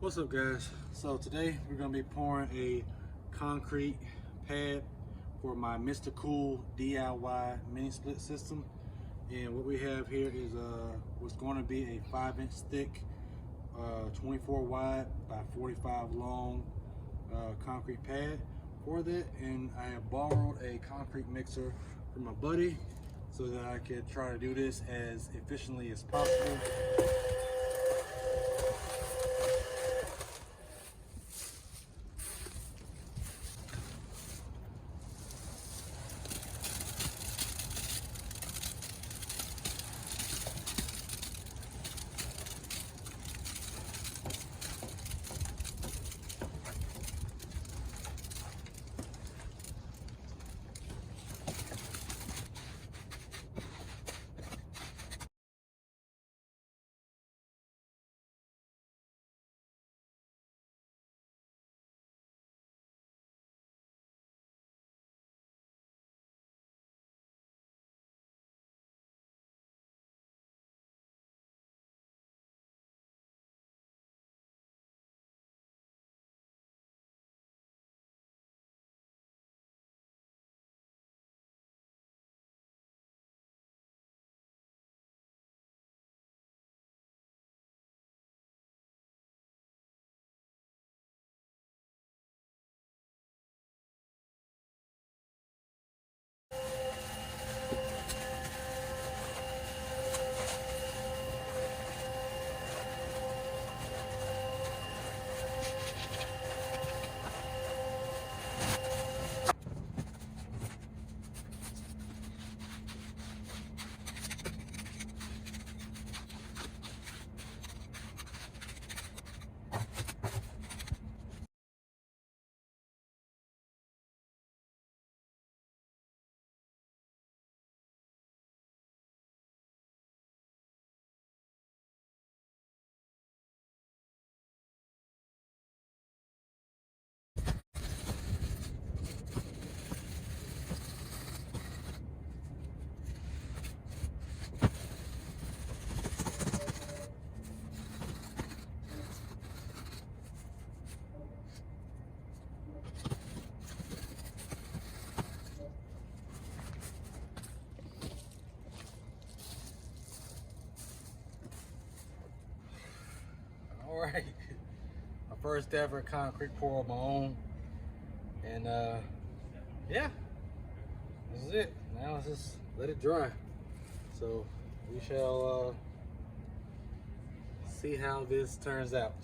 What's up, guys? So today we're going to be pouring a concrete pad for my Mr. Cool DIY mini split system. And what we have here is what's going to be a 5-inch thick, 24 wide by 45 long concrete pad for that. And I have borrowed a concrete mixer from my buddy so that I could try to do this as efficiently as possible. All right, my first ever concrete pour of my own, and yeah, this is it. Now let's just let it dry. So we shall see how this turns out.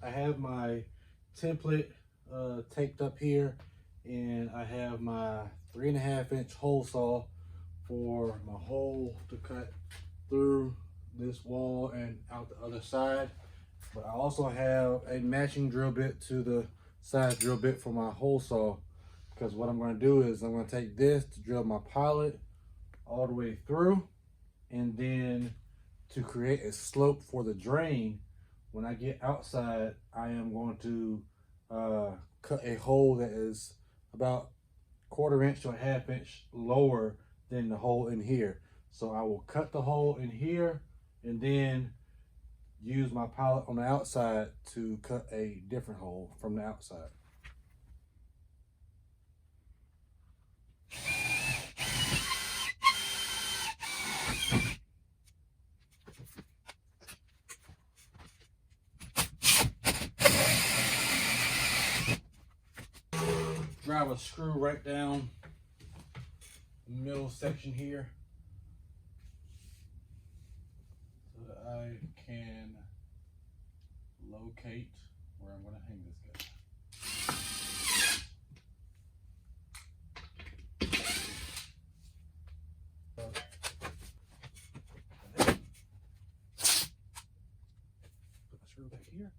I have my template taped up here, and I have my 3.5-inch hole saw for my hole to cut through this wall and out the other side. But I also have a matching drill bit to the size drill bit for my hole saw, because what I'm going to do is I'm going to take this to drill my pilot all the way through, and then to create a slope for the drain, when I get outside, I am going to cut a hole that is about 1/4 inch to a 1/2 inch lower than the hole in here. So I will cut the hole in here and then use my pallet on the outside to cut a different hole from the outside. Drive a screw right down the middle section here so that I can locate where I'm going to hang this guy. Put my screw back here.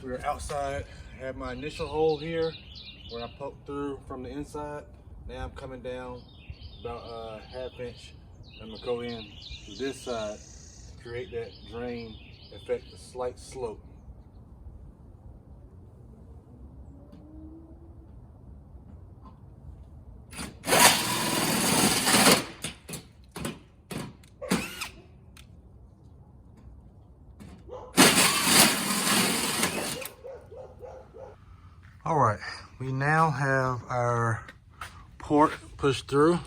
We're outside. I had my initial hole here where I poked through from the inside. Now I'm coming down about a ½ inch. I'm gonna go in to this side to create that drain, affect the slight slope. All right, we now have our port pushed through,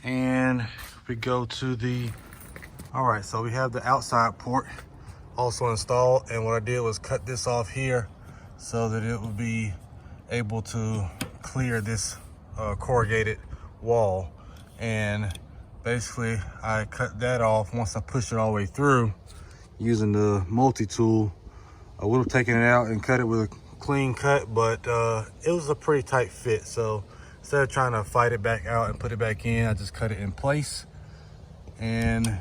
and we go to the, all right, so we have the outside port also installed, and what I did was cut this off here so that it would be able to clear this corrugated wall. And basically I cut that off once I pushed it all the way through using the multi-tool. I would have taken it out and cut it with a clean cut, but it was a pretty tight fit. So instead of trying to fight it back out and put it back in, I just cut it in place. And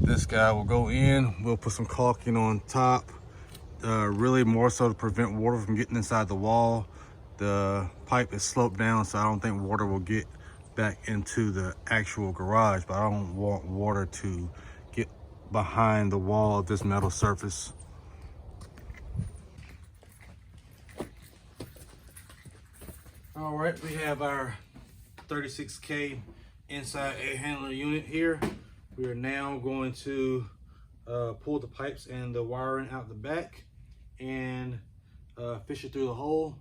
this guy will go in. We'll put some caulking on top, really more so to prevent water from getting inside the wall. The pipe is sloped down, so I don't think water will get back into the actual garage, but I don't want water to get behind the wall of this metal surface. All right, we have our 36K inside air handler unit here. We are now going to pull the pipes and the wiring out the back and fish it through the hole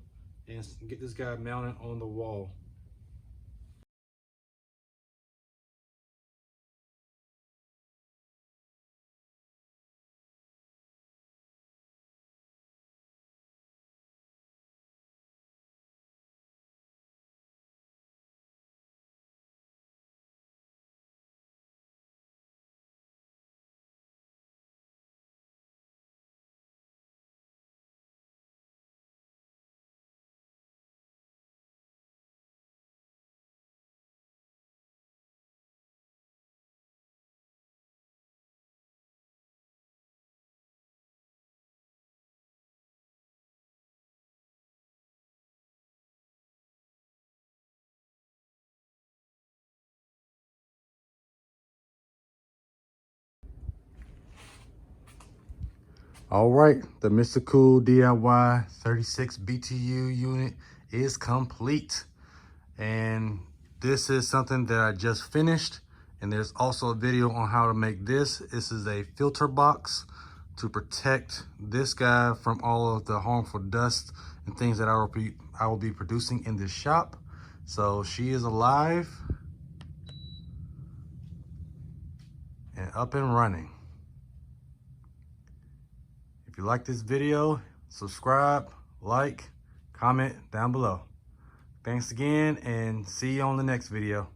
and get this guy mounted on the wall. All right, the Mr. Cool DIY 36 BTU unit is complete. And this is something that I just finished. And there's also a video on how to make this. This is a filter box to protect this guy from all of the harmful dust and things that I will be producing in this shop. So she is alive and up and running. If you like this video, subscribe, like, comment down below. Thanks again, and see you on the next video.